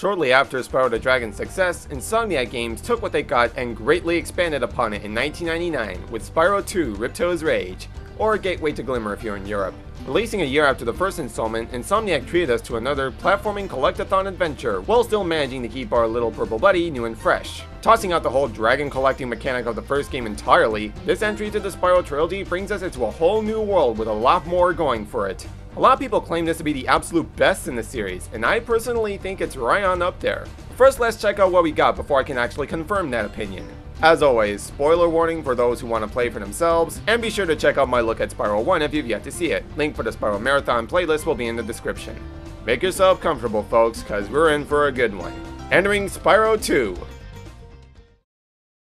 Shortly after Spyro the Dragon's success, Insomniac Games took what they got and greatly expanded upon it in 1999 with Spyro 2 Ripto's Rage, or Gateway to Glimmer if you're in Europe. Releasing a year after the first installment, Insomniac treated us to another platforming collectathon adventure, while still managing to keep our little purple buddy new and fresh. Tossing out the whole dragon collecting mechanic of the first game entirely, this entry to the Spyro trilogy brings us into a whole new world with a lot more going for it. A lot of people claim this to be the absolute best in the series, and I personally think it's right on up there. First, let's check out what we got before I can actually confirm that opinion. As always, spoiler warning for those who want to play for themselves, and be sure to check out my look at Spyro 1 if you've yet to see it. Link for the Spyro Marathon playlist will be in the description. Make yourself comfortable, folks, cause we're in for a good one. Entering Spyro 2.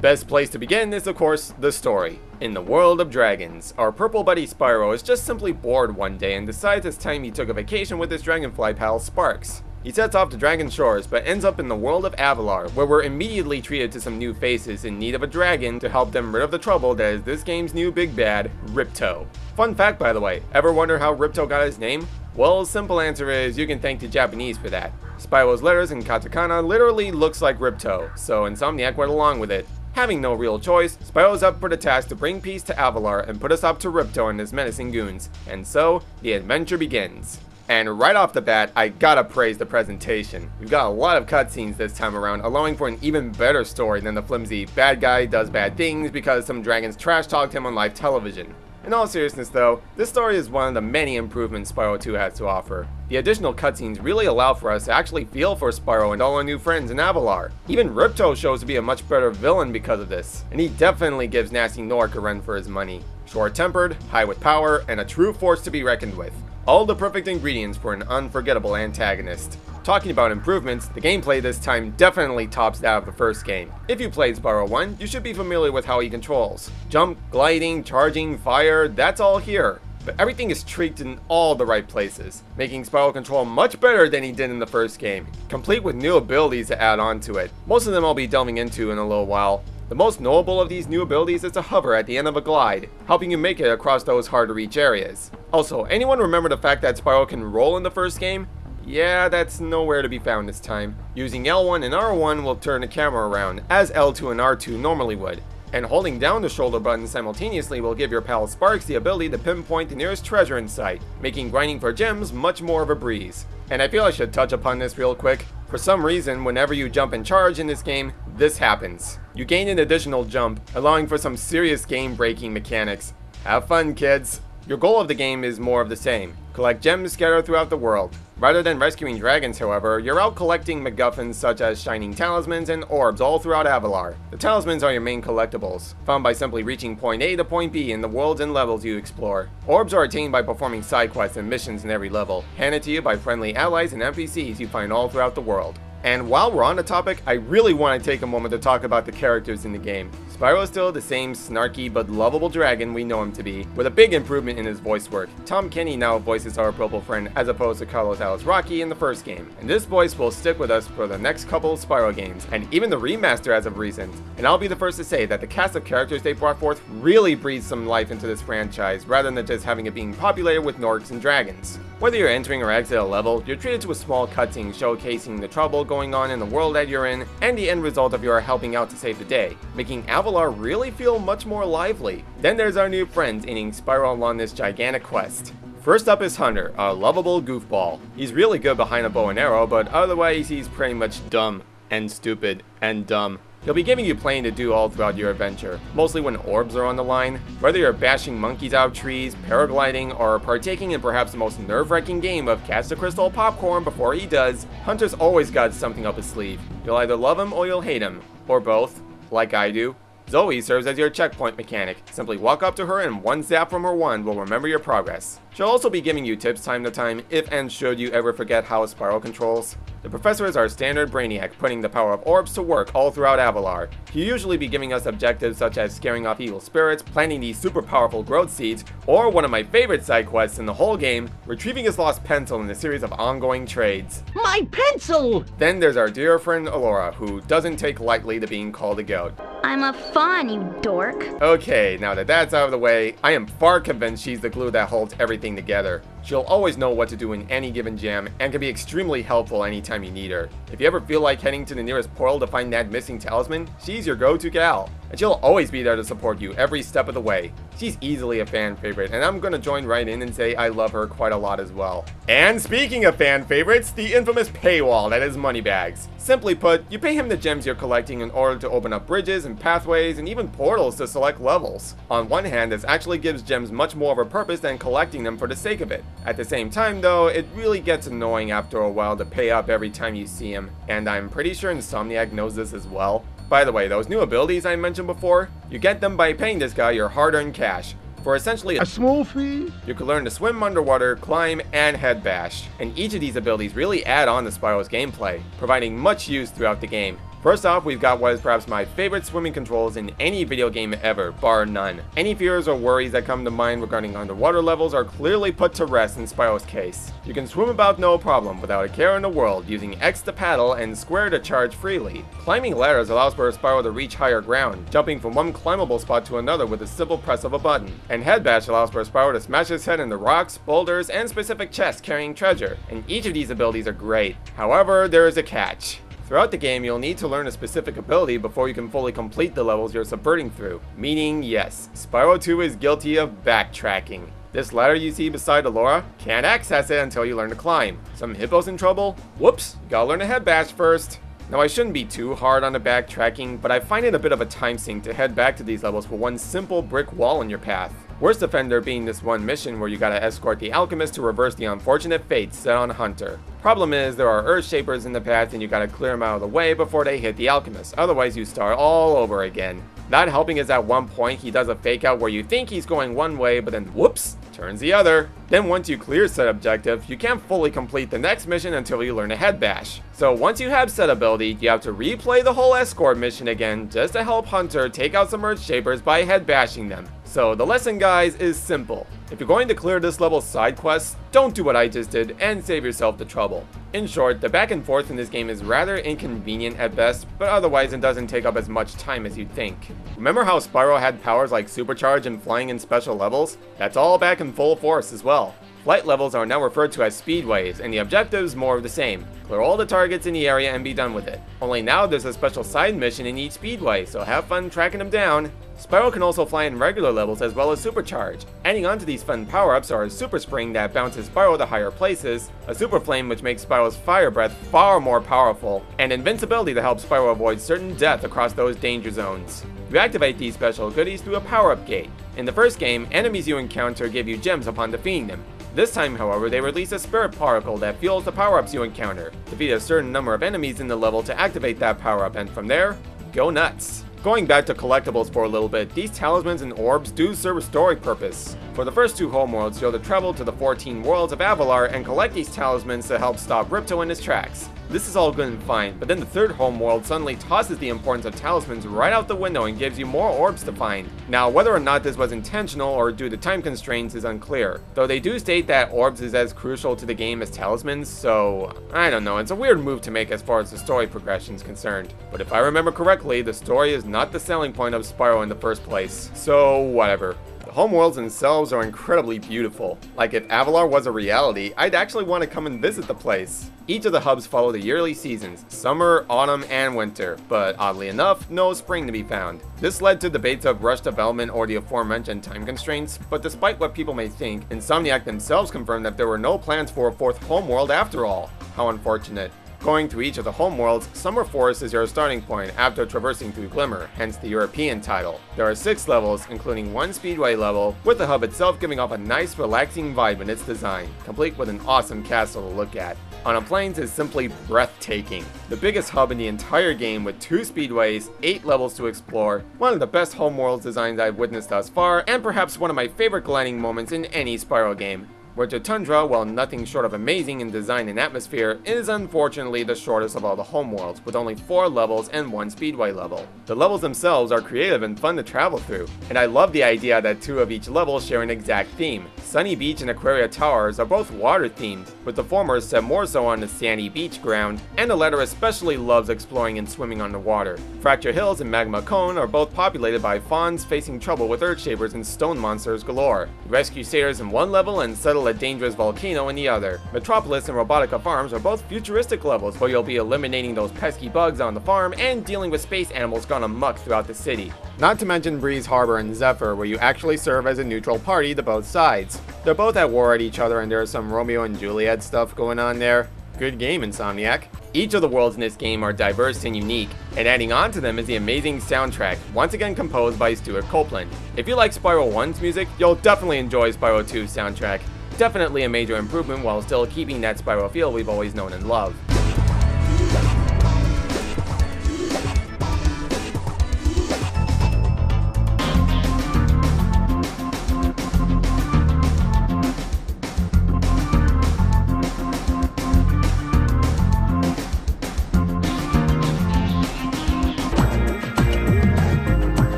Best place to begin is of course the story. In the world of dragons, our purple buddy Spyro is just simply bored one day and decides it's time he took a vacation with his dragonfly pal Sparks. He sets off to Dragon Shores, but ends up in the world of Avalar, where we're immediately treated to some new faces in need of a dragon to help them rid of the trouble that is this game's new big bad, Ripto. Fun fact by the way, ever wonder how Ripto got his name? Well, simple answer is you can thank the Japanese for that. Spyro's letters in katakana literally looks like Ripto, so Insomniac went along with it. Having no real choice, Spyro's up for the task to bring peace to Avalar and put us up to Ripto and his menacing goons, and so the adventure begins. And right off the bat, I gotta praise the presentation. We've got a lot of cutscenes this time around, allowing for an even better story than the flimsy bad guy does bad things because some dragons trash talked him on live television. In all seriousness though, this story is one of the many improvements Spyro 2 has to offer. The additional cutscenes really allow for us to actually feel for Spyro and all our new friends in Avalar. Even Ripto shows to be a much better villain because of this, and he definitely gives Nasty Nork a run for his money. Short-tempered, high with power, and a true force to be reckoned with. All the perfect ingredients for an unforgettable antagonist. Talking about improvements, the gameplay this time definitely tops that of the first game. If you played Spyro 1, you should be familiar with how he controls. Jump, gliding, charging, fire, that's all here. But everything is tweaked in all the right places, making Spyro control much better than he did in the first game, complete with new abilities to add on to it. Most of them I'll be delving into in a little while. The most notable of these new abilities is to hover at the end of a glide, helping you make it across those hard to reach areas. Also, anyone remember the fact that Spyro can roll in the first game? Yeah, that's nowhere to be found this time. Using L1 and R1 will turn the camera around, as L2 and R2 normally would. And holding down the shoulder button simultaneously will give your pal Sparks the ability to pinpoint the nearest treasure in sight, making grinding for gems much more of a breeze. And I feel I should touch upon this real quick. For some reason, whenever you jump and charge in this game, this happens. You gain an additional jump, allowing for some serious game-breaking mechanics. Have fun, kids! Your goal of the game is more of the same. Collect gems scattered throughout the world. Rather than rescuing dragons, however, you're out collecting MacGuffins such as shining talismans and orbs all throughout Avalar. The talismans are your main collectibles, found by simply reaching point A to point B in the worlds and levels you explore. Orbs are attained by performing side quests and missions in every level, handed to you by friendly allies and NPCs you find all throughout the world. And while we're on the topic, I really want to take a moment to talk about the characters in the game. Spyro is still the same snarky but lovable dragon we know him to be, with a big improvement in his voice work. Tom Kenny now voices our purple friend as opposed to Carlos Alazraqui in the first game, and this voice will stick with us for the next couple of Spyro games, and even the remaster as of recent. And I'll be the first to say that the cast of characters they brought forth really breathes some life into this franchise, rather than just having it being populated with Norks and dragons. Whether you're entering or exit a level, you're treated to a small cutscene showcasing the trouble going on in the world that you're in, and the end result of your helping out to save the day, making Avalar really feel much more lively. Then there's our new friends aiding Spyro along this gigantic quest. First up is Hunter, a lovable goofball. He's really good behind a bow and arrow, but otherwise he's pretty much dumb, and stupid, and dumb. He'll be giving you plenty to do all throughout your adventure, mostly when orbs are on the line. Whether you're bashing monkeys out of trees, paragliding, or partaking in perhaps the most nerve-wracking game of catch the crystal popcorn before he does, Hunter's always got something up his sleeve. You'll either love him or you'll hate him, or both, like I do. Zoe serves as your checkpoint mechanic. Simply walk up to her and one zap from her wand will remember your progress. She'll also be giving you tips time to time if and should you ever forget how Spyro controls. The professor is our standard brainiac, putting the power of orbs to work all throughout Avalar. He'll usually be giving us objectives such as scaring off evil spirits, planting these super powerful growth seeds, or one of my favorite side quests in the whole game, retrieving his lost pencil in a series of ongoing trades. My pencil! Then there's our dear friend Alora, who doesn't take lightly to being called a goat. I'm a fawn, you dork. Okay, now that that's out of the way, I am far convinced she's the glue that holds everything together. She'll always know what to do in any given jam and can be extremely helpful anytime you need her. If you ever feel like heading to the nearest portal to find that missing talisman, she's your go-to gal. And she'll always be there to support you every step of the way. She's easily a fan favorite, and I'm gonna join right in and say I love her quite a lot as well. And speaking of fan favorites, the infamous paywall that is Moneybags. Simply put, you pay him the gems you're collecting in order to open up bridges and pathways and even portals to select levels. On one hand, this actually gives gems much more of a purpose than collecting them for the sake of it. At the same time though, it really gets annoying after a while to pay up every time you see him, and I'm pretty sure Insomniac knows this as well. By the way, those new abilities I mentioned before, you get them by paying this guy your hard-earned cash. For essentially a small fee, you can learn to swim underwater, climb, and head bash. And each of these abilities really add on to Spyro's gameplay, providing much use throughout the game. First off, we've got what is perhaps my favorite swimming controls in any video game ever, bar none. Any fears or worries that come to mind regarding underwater levels are clearly put to rest in Spyro's case. You can swim about no problem without a care in the world, using X to paddle and square to charge freely. Climbing ladders allows for Spyro to reach higher ground, jumping from one climbable spot to another with a simple press of a button. And head bash allows for Spyro to smash his head into rocks, boulders, and specific chests carrying treasure. And each of these abilities are great. However, there is a catch. Throughout the game, you'll need to learn a specific ability before you can fully complete the levels you're subverting through. Meaning, yes, Spyro 2 is guilty of backtracking. This ladder you see beside Allura, can't access it until you learn to climb. Some hippos in trouble? Whoops, you gotta learn to head bash first. Now I shouldn't be too hard on the backtracking, but I find it a bit of a time sink to head back to these levels for one simple brick wall in your path. Worst offender being this one mission where you gotta escort the alchemist to reverse the unfortunate fate set on Hunter. Problem is, there are earth shapers in the path and you gotta clear them out of the way before they hit the alchemist, otherwise you start all over again. Not helping is at one point he does a fake out where you think he's going one way but then whoops, turns the other. Then once you clear said objective, you can't fully complete the next mission until you learn to head bash. So once you have said ability, you have to replay the whole escort mission again just to help Hunter take out some earth shapers by head bashing them. So the lesson, guys, is simple. If you're going to clear this level's side quests, don't do what I just did and save yourself the trouble. In short, the back and forth in this game is rather inconvenient at best, but otherwise it doesn't take up as much time as you'd think. Remember how Spyro had powers like supercharge and flying in special levels? That's all back in full force as well. Flight levels are now referred to as speedways, and the objective's more of the same. Clear all the targets in the area and be done with it. Only now there's a special side mission in each speedway, so have fun tracking them down. Spyro can also fly in regular levels as well as supercharge. Adding on to these fun power-ups are a super spring that bounces Spyro to higher places, a super flame which makes Spyro's fire breath far more powerful, and invincibility that helps Spyro avoid certain death across those danger zones. You activate these special goodies through a power-up gate. In the first game, enemies you encounter give you gems upon defeating them. This time, however, they release a spirit particle that fuels the power-ups you encounter. Defeat a certain number of enemies in the level to activate that power-up, and from there, go nuts. Going back to collectibles for a little bit, these talismans and orbs do serve a story purpose. For the first two homeworlds, you'll have to travel to the 14 worlds of Avalar and collect these talismans to help stop Ripto in his tracks. This is all good and fine, but then the third homeworld suddenly tosses the importance of talismans right out the window and gives you more orbs to find. Now, whether or not this was intentional or due to time constraints is unclear, though they do state that orbs is as crucial to the game as talismans, so I don't know, it's a weird move to make as far as the story progression is concerned. But if I remember correctly, the story is not the selling point of Spyro in the first place, so whatever. The homeworlds themselves are incredibly beautiful. Like if Avalar was a reality, I'd actually want to come and visit the place. Each of the hubs follow the yearly seasons, summer, autumn, and winter, but oddly enough, no spring to be found. This led to debates of rush development or the aforementioned time constraints, but despite what people may think, Insomniac themselves confirmed that there were no plans for a fourth homeworld after all. How unfortunate. Going through each of the homeworlds, Summer Forest is your starting point after traversing through Glimmer, hence the European title. There are 6 levels, including 1 speedway level, with the hub itself giving off a nice relaxing vibe in its design, complete with an awesome castle to look at. On a Plains is simply breathtaking. The biggest hub in the entire game with 2 speedways, 8 levels to explore, one of the best homeworlds designs I've witnessed thus far, and perhaps one of my favorite gliding moments in any Spyro game. Where the Tundra, while nothing short of amazing in design and atmosphere, is unfortunately the shortest of all the homeworlds, with only 4 levels and 1 speedway level. The levels themselves are creative and fun to travel through, and I love the idea that 2 of each level share an exact theme. Sunny Beach and Aquaria Towers are both water themed, with the former set more so on the sandy beach ground, and the latter especially loves exploring and swimming underwater. Fracture Hills and Magma Cone are both populated by fawns facing trouble with earth shapers and stone monsters galore. You rescue satyrs in one level and settle handle a dangerous volcano in the other. Metropolis and Robotica Farms are both futuristic levels where you'll be eliminating those pesky bugs on the farm and dealing with space animals gone amok throughout the city. Not to mention Breeze Harbor and Zephyr, where you actually serve as a neutral party to both sides. They're both at war at each other and there's some Romeo and Juliet stuff going on there. Good game, Insomniac. Each of the worlds in this game are diverse and unique, and adding on to them is the amazing soundtrack, once again composed by Stuart Copeland. If you like Spyro 1's music, you'll definitely enjoy Spyro 2's soundtrack. Definitely a major improvement while still keeping that Spyro feel we've always known and loved.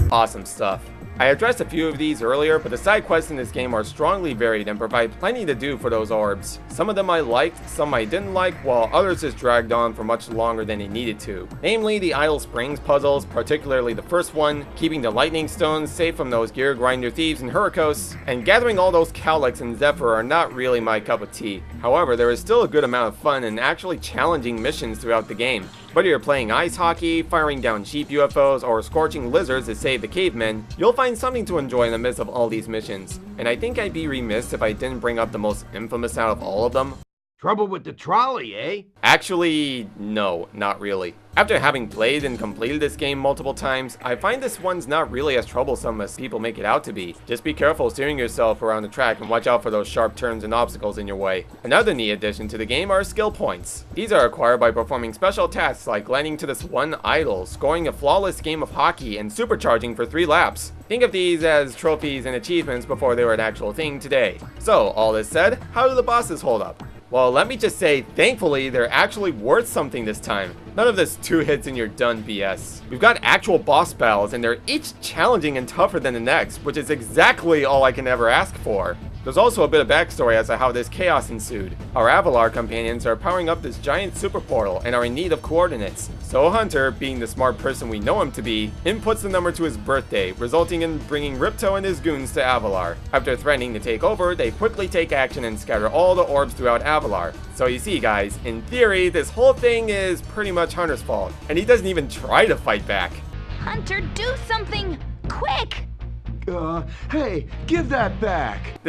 Awesome stuff. I addressed a few of these earlier, but the side quests in this game are strongly varied and provide plenty to do for those orbs. Some of them I liked, some I didn't like, while others just dragged on for much longer than they needed to. Namely, the Idle Springs puzzles, particularly the first one, keeping the lightning stones safe from those gear grinder thieves and Hurricos, and gathering all those Cowlicks and Zephyr are not really my cup of tea. However, there is still a good amount of fun and actually challenging missions throughout the game. Whether you're playing ice hockey, firing down cheap UFOs, or scorching lizards to save the cavemen, you'll find something to enjoy in the midst of all these missions. And I think I'd be remiss if I didn't bring up the most infamous out of all of them. Trouble with the trolley, eh? Actually, no, not really. After having played and completed this game multiple times, I find this one's not really as troublesome as people make it out to be. Just be careful steering yourself around the track and watch out for those sharp turns and obstacles in your way. Another neat addition to the game are skill points. These are acquired by performing special tasks like landing to this one idol, scoring a flawless game of hockey, and supercharging for 3 laps. Think of these as trophies and achievements before they were an actual thing today. So, all this said, how do the bosses hold up? Well, let me just say, thankfully, they're actually worth something this time. None of this 2 hits and you're done BS. We've got actual boss battles, and they're each challenging and tougher than the next, which is exactly all I can ever ask for. There's also a bit of backstory as to how this chaos ensued. Our Avalar companions are powering up this giant super portal and are in need of coordinates. So Hunter, being the smart person we know him to be, inputs the number to his birthday, resulting in bringing Ripto and his goons to Avalar. After threatening to take over, they quickly take action and scatter all the orbs throughout Avalar. So you see guys, in theory, this whole thing is pretty much Hunter's fault, and he doesn't even try to fight back. Hunter, do something! Quick! Hey, give that back!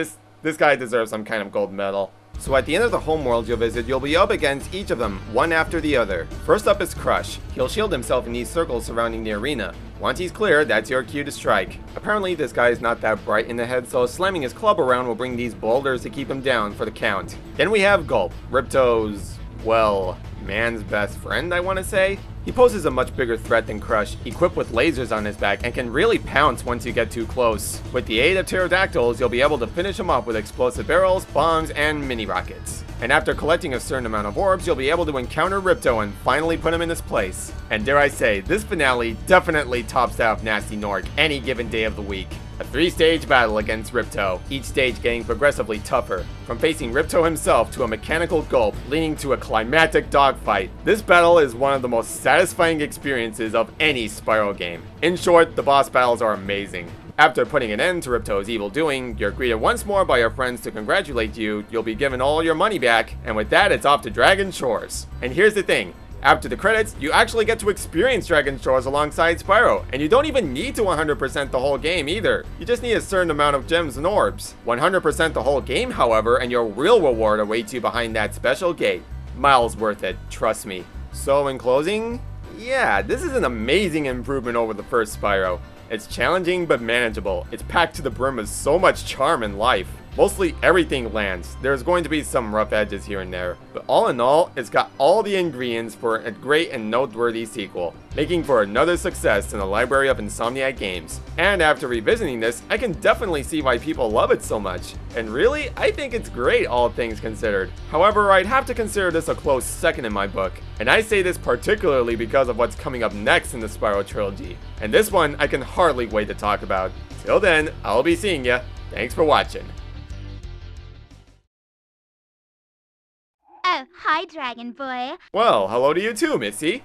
This guy deserves some kind of gold medal. So at the end of the homeworld you'll visit, you'll be up against each of them, one after the other. First up is Crush. He'll shield himself in these circles surrounding the arena. Once he's clear, that's your cue to strike. Apparently this guy is not that bright in the head, so slamming his club around will bring these boulders to keep him down for the count. Then we have Gulp, Ripto's, well, man's best friend, I want to say. He poses a much bigger threat than Crush, equipped with lasers on his back, and can really pounce once you get too close. With the aid of pterodactyls, you'll be able to finish him up with explosive barrels, bombs, and mini rockets. And after collecting a certain amount of orbs, you'll be able to encounter Ripto and finally put him in his place. And dare I say, this finale definitely tops that of Nasty Nork any given day of the week. A 3-stage battle against Ripto, each stage getting progressively tougher. From facing Ripto himself to a mechanical gulp, leading to a climactic dogfight. This battle is one of the most satisfying experiences of any Spyro game. In short, the boss battles are amazing. After putting an end to Ripto's evil doing, you're greeted once more by your friends to congratulate you, you'll be given all your money back, and with that it's off to Dragon Shores. And here's the thing. After the credits, you actually get to experience Dragon Shores alongside Spyro, and you don't even need to 100% the whole game either. You just need a certain amount of gems and orbs. 100% the whole game, however, and your real reward awaits you behind that special gate. Miles worth it, trust me. So in closing, yeah, this is an amazing improvement over the first Spyro. It's challenging but manageable. It's packed to the brim with so much charm and life. Mostly everything lands. There's going to be some rough edges here and there, but all in all, it's got all the ingredients for a great and noteworthy sequel, making for another success in the library of Insomniac games. And after revisiting this, I can definitely see why people love it so much. And really, I think it's great, all things considered. However, I'd have to consider this a close second in my book, and I say this particularly because of what's coming up next in the Spyro trilogy. And this one, I can hardly wait to talk about. Till then, I'll be seeing ya. Thanks for watching. Oh, hi, Dragon Boy. Well, hello to you too, Missy.